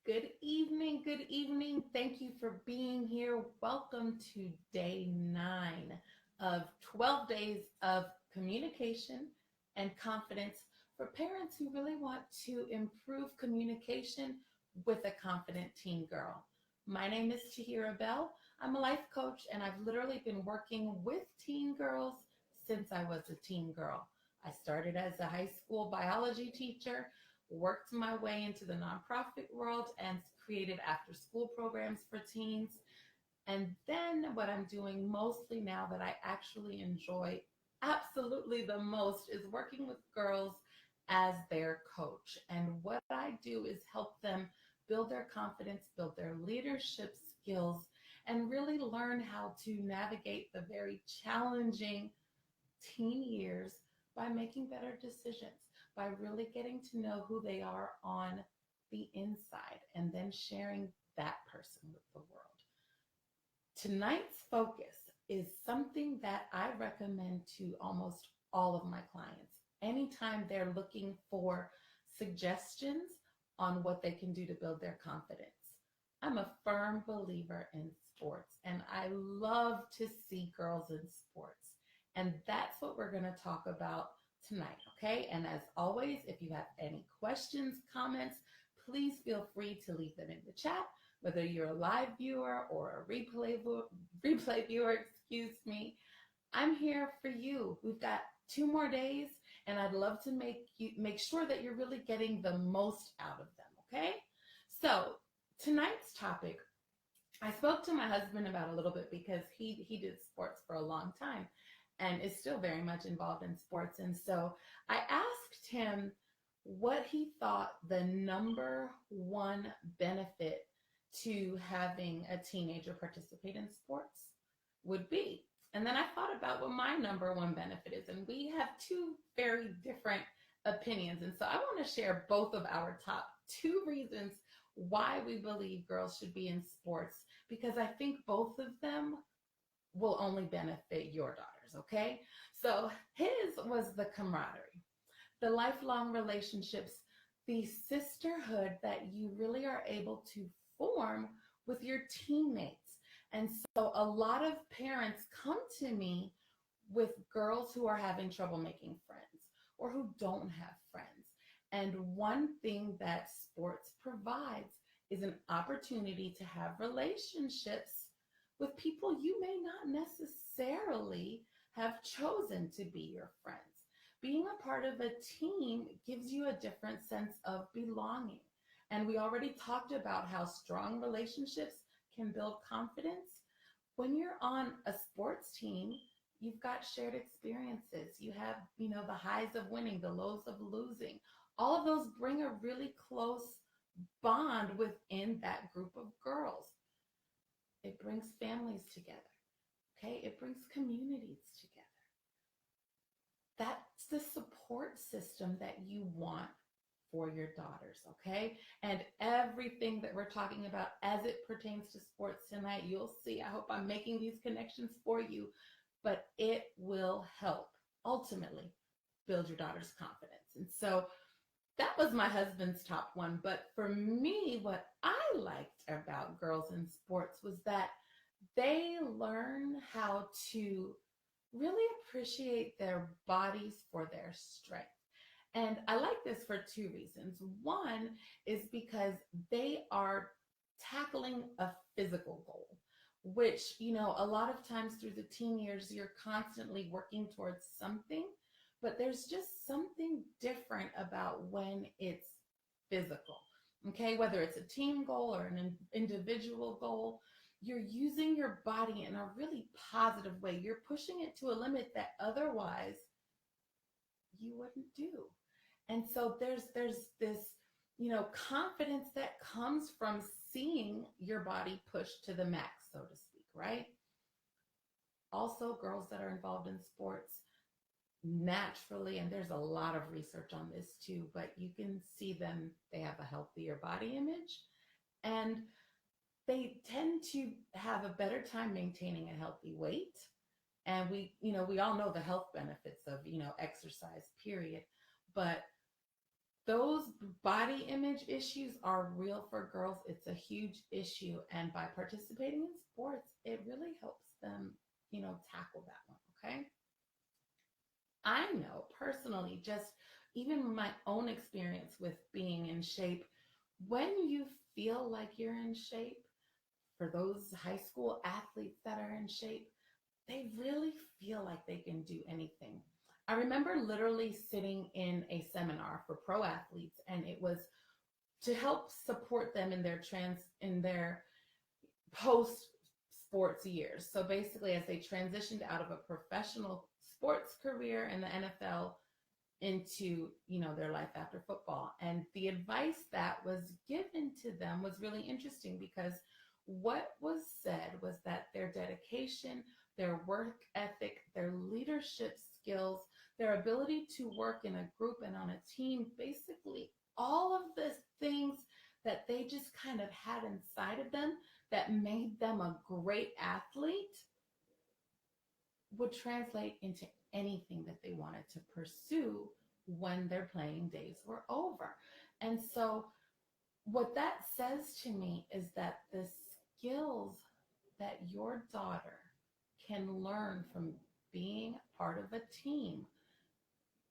Good evening. Good evening. Thank you for being here. Welcome to day 9 of 12 days of communication and confidence for parents who really want to improve communication with a confident teen girl. My name is Tahira Bell. I'm a life coach and I've literally been working with teen girls since I was a teen girl. I started as a high school biology teacher, worked my way into the nonprofit world and created after school programs for teens. And then what I'm doing mostly now that I actually enjoy absolutely the most is working with girls as their coach. And what I do is help them build their confidence, build their leadership skills, and really learn how to navigate the very challenging teen years by making better decisions, by really getting to know who they are on the inside, and then sharing that person with the world. Tonight's focus is something that I recommend to almost all of my clients anytime they're looking for suggestions on what they can do to build their confidence. I'm a firm believer in sports, and I love to see girls in sports. And that's what we're going to talk about tonight, okay? And as always, if you have any questions, comments, please feel free to leave them in the chat, whether you're a live viewer or a replay viewer, excuse me. I'm here for you. We've got 2 more days, and I'd love to make sure that you're really getting the most out of them, okay? So tonight's topic, I spoke to my husband about a little bit because he did sports for a long time and is still very much involved in sports. And so I asked him what he thought the number one benefit to having a teenager participate in sports would be. And then I thought about what my number one benefit is. And we have two very different opinions. And so I want to share both of our top 2 reasons why we believe girls should be in sports, because I think both of them will only benefit your daughters, okay? So his was the camaraderie, the lifelong relationships, the sisterhood that you really are able to form with your teammates. And so a lot of parents come to me with girls who are having trouble making friends or who don't have friends. And one thing that sports provides is an opportunity to have relationships with people you may not necessarily have chosen to be your friends. Being a part of a team gives you a different sense of belonging. And we already talked about how strong relationships can build confidence. When you're on a sports team, you've got shared experiences. You have, the highs of winning, the lows of losing. All of those bring a really close bond within that group of girls. It brings families together, okay? It brings communities together. That's the support system that you want for your daughters, okay? And everything that we're talking about as it pertains to sports tonight, you'll see. I hope I'm making these connections for you, but it will help ultimately build your daughter's confidence. And so that was my husband's top one. But for me, what I liked about girls in sports was that they learn how to really appreciate their bodies for their strength. And I like this for 2 reasons. One is because they are tackling a physical goal, which, a lot of times through the teen years, you're constantly working towards something, but there's just something different about when it's physical, okay? Whether it's a team goal or an individual goal, you're using your body in a really positive way. You're pushing it to a limit that otherwise you wouldn't do. And so there's this, confidence that comes from seeing your body pushed to the max, so to speak, right? Also, girls that are involved in sports naturally, and there's a lot of research on this too, but you can see them, they have a healthier body image, and they tend to have a better time maintaining a healthy weight. And we all know the health benefits of, exercise, period. But those body image issues are real for girls. It's a huge issue. And by participating in sports, it really helps them, tackle that one. Okay. I know personally, just even my own experience with being in shape, when you feel like you're in shape, for those high school athletes that are in shape, they really feel like they can do anything. I remember literally sitting in a seminar for pro athletes, and it was to help support them in their post sports years. So basically, as they transitioned out of a professional sports career in the NFL into, their life after football. And the advice that was given to them was really interesting, because what was said was that their dedication, their work ethic, their leadership skills, their ability to work in a group and on a team, basically all of the things that they just kind of had inside of them that made them a great athlete, would translate into anything that they wanted to pursue when their playing days were over. And so what that says to me is that the skills that your daughter can learn from being part of a team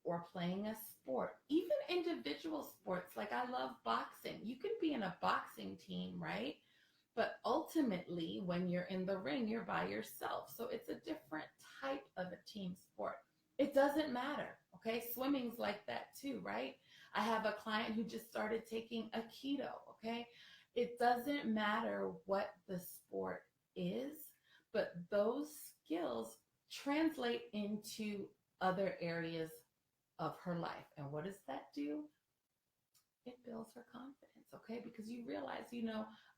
or playing a sport, even individual sports, like I love boxing. You can be in a boxing team, right? But ultimately, when you're in the ring, you're by yourself. So it's a different type of a team sport. It doesn't matter, okay? Swimming's like that too, right? I have a client who just started taking Aikido, okay? It doesn't matter what the sport is, but those skills translate into other areas of her life. And what does that do? It builds her confidence, okay? Because you realize,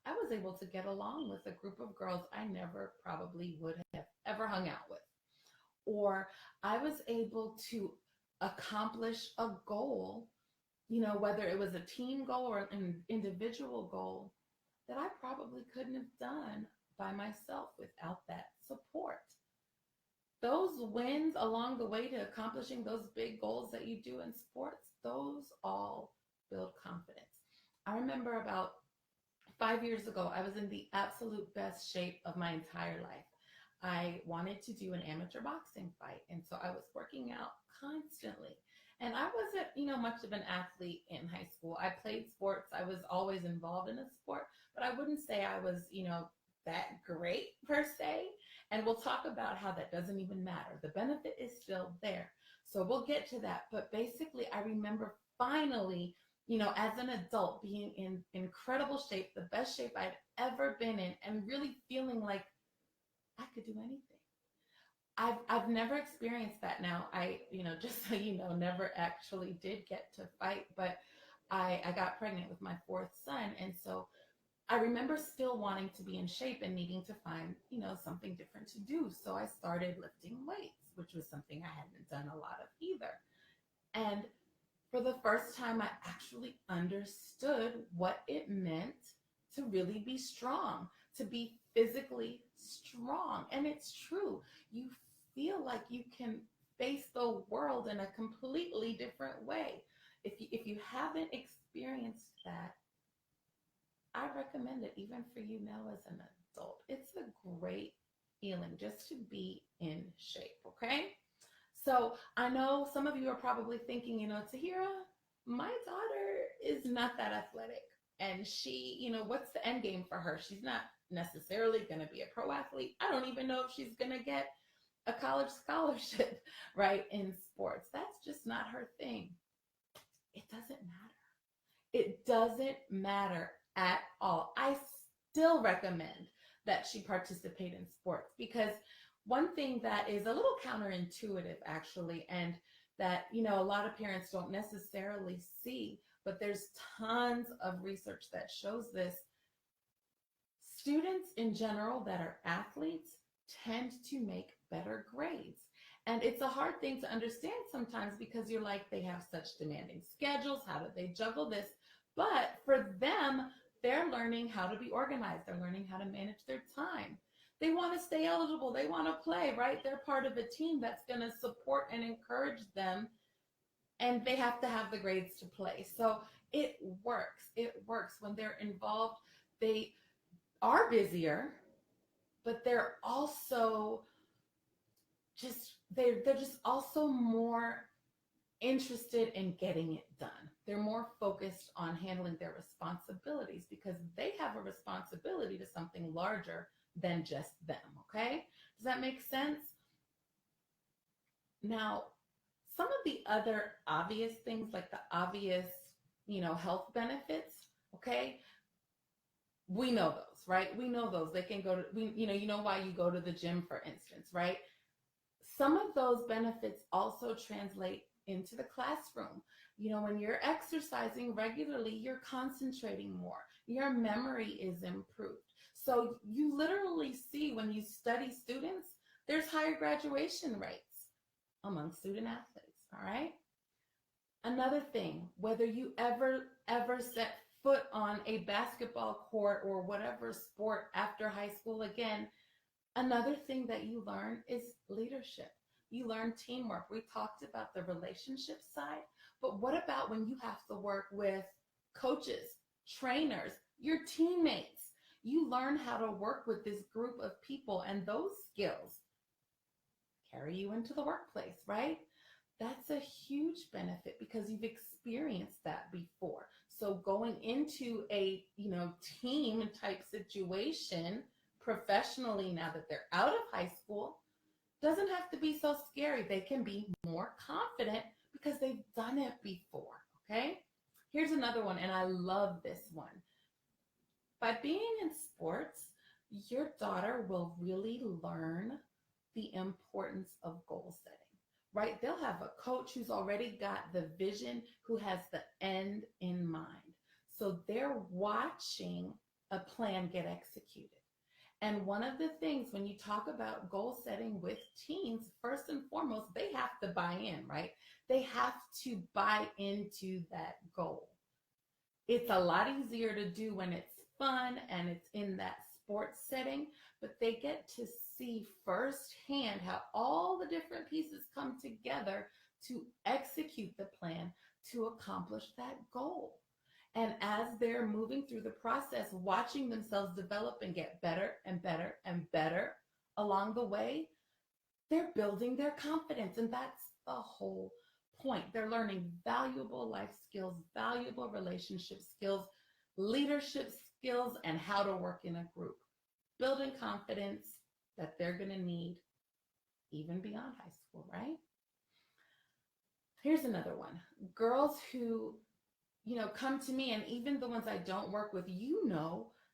I was able to get along with a group of girls I never probably would have ever hung out with. Or I was able to accomplish a goal, whether it was a team goal or an individual goal, that I probably couldn't have done by myself without that support. Those wins along the way to accomplishing those big goals that you do in sports, those all build confidence. I remember about 5 years ago, I was in the absolute best shape of my entire life. I wanted to do an amateur boxing fight. And so I was working out constantly. And I wasn't, much of an athlete in high school. I played sports. I was always involved in a sport, but I wouldn't say I was, that great per se. And we'll talk about how that doesn't even matter. The benefit is still there. So we'll get to that. But basically, I remember finally, as an adult, being in incredible shape, the best shape I'd ever been in, and really feeling like I could do anything. I've never experienced that now. I, just so you know, never actually did get to fight, but I got pregnant with my fourth son. And so I remember still wanting to be in shape and needing to find, something different to do. So I started lifting weights, which was something I hadn't done a lot of either. And for the first time, I actually understood what it meant to really be strong, to be physically strong. And it's true. You feel like you can face the world in a completely different way. If you haven't experienced that, I recommend it even for you now as an adult. It's a great feeling just to be in shape, okay? So I know some of you are probably thinking, Tahira, my daughter is not that athletic. And she, what's the end game for her? She's not necessarily going to be a pro athlete. I don't even know if she's going to get a college scholarship, right, in sports. That's just not her thing. It doesn't matter. It doesn't matter at all. I still recommend that she participate in sports, because one thing that is a little counterintuitive, actually, and that, a lot of parents don't necessarily see, but there's tons of research that shows this. Students in general that are athletes tend to make better grades. And it's a hard thing to understand sometimes, because you're like, they have such demanding schedules. How do they juggle this? But for them, they're learning how to be organized. They're learning how to manage their time. They want to stay eligible. They want to play, right? They're part of a team that's going to support and encourage them. and they have to have the grades to play. So it works. It works when they're involved. They are busier, but they're also they're just also more interested in getting it done. They're more focused on handling their responsibilities because they have a responsibility to something larger than just them. Okay? Does that make sense? Now, some of the other obvious things, like the obvious, health benefits, okay? We know those, right? We know those. They can go to, you know why you go to the gym, for instance, right? Some of those benefits also translate into the classroom. When you're exercising regularly, you're concentrating more. Your memory is improved. So you literally see when you study students, there's higher graduation rates among student athletes, all right? Another thing, whether you ever set foot on a basketball court or whatever sport after high school again, another thing that you learn is leadership. You learn teamwork. We talked about the relationship side, but what about when you have to work with coaches, trainers, your teammates? You learn how to work with this group of people, and those skills carry you into the workplace, right? That's a huge benefit because you've experienced that before. So going into a, team type situation professionally, now that they're out of high school, doesn't have to be so scary. They can be more confident because they've done it before, okay? Here's another one, and I love this one. By being in sports, your daughter will really learn the importance of goal setting, right? They'll have a coach who's already got the vision, who has the end in mind. So they're watching a plan get executed. And one of the things when you talk about goal setting with teens, first and foremost, they have to buy in, right? They have to buy into that goal. It's a lot easier to do when it's fun and it's in that sports setting, but they get to see firsthand how all the different pieces come together to execute the plan to accomplish that goal. And as they're moving through the process, watching themselves develop and get better and better and better along the way, they're building their confidence. And that's the whole point. They're learning valuable life skills, valuable relationship skills, leadership skills, and how to work in a group. Building confidence that they're going to need even beyond high school, right? Here's another one. Girls who come to me, and even the ones I don't work with,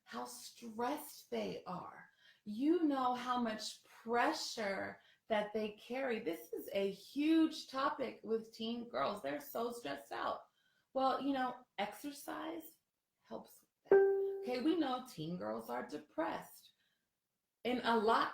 how stressed they are. You know how much pressure that they carry. This is a huge topic with teen girls. They're so stressed out. Well, exercise helps with that. Okay, we know teen girls are depressed. And a lot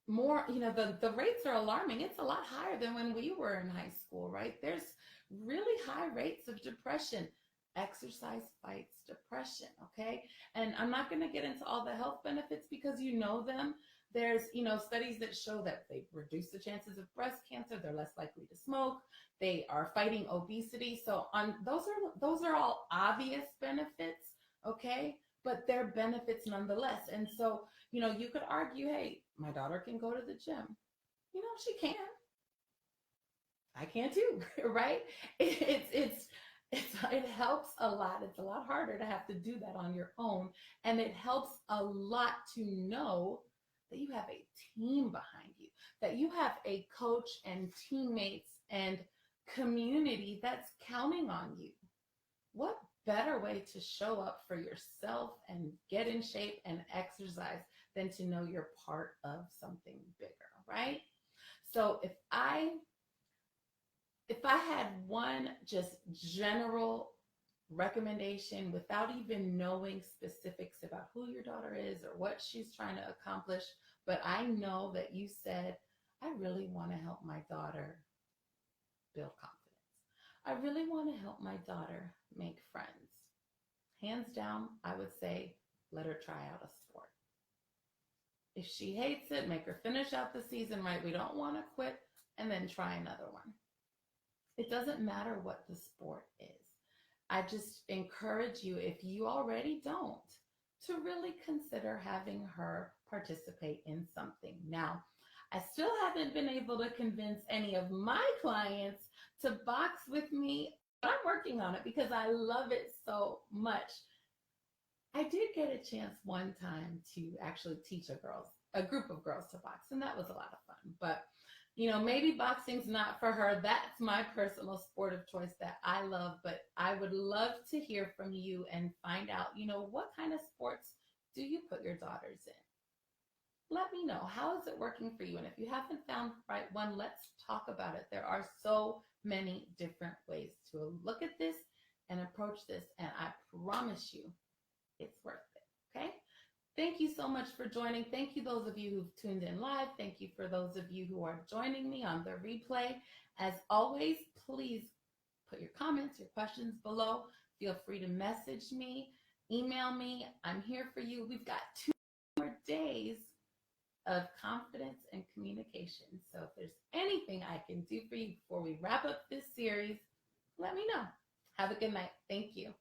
more, the rates are alarming. It's a lot higher than when we were in high school, right? There's really high rates of depression. Exercise fights depression, okay? And I'm not going to get into all the health benefits because you know them. There's, studies that show that they reduce the chances of breast cancer. They're less likely to smoke. They are fighting obesity. So those are all obvious benefits, okay? But they're benefits nonetheless. And so, you could argue, hey, my daughter can go to the gym. She can. I can too, right? It helps a lot. It's a lot harder to have to do that on your own. And it helps a lot to know that you have a team behind you, that you have a coach and teammates and community that's counting on you. What better way to show up for yourself and get in shape and exercise than to know you're part of something bigger, right? So if I had one just general recommendation without even knowing specifics about who your daughter is or what she's trying to accomplish, but I know that you said, I really want to help my daughter build confidence. I really want to help my daughter make friends. Hands down, I would say, let her try out a sport. If she hates it, make her finish out the season right. We don't want to quit and then try another one. It doesn't matter what the sport is. I just encourage you, if you already don't, to really consider having her participate in something. Now, I still haven't been able to convince any of my clients to box with me, but I'm working on it because I love it so much. I did get a chance one time to actually teach a group of girls to box, and that was a lot of fun. But maybe boxing's not for her. That's my personal sport of choice that I love, but I would love to hear from you and find out, what kind of sports do you put your daughters in? Let me know. How is it working for you? And if you haven't found the right one, let's talk about it. There are so many different ways to look at this and approach this, and I promise you it's worth it. Okay. Thank you so much for joining. Thank you, those of you who've tuned in live. Thank you for those of you who are joining me on the replay. As always, please put your comments, your questions below. Feel free to message me, email me. I'm here for you. We've got 2 more days of confidence and communication. So if there's anything I can do for you before we wrap up this series, let me know. Have a good night. Thank you.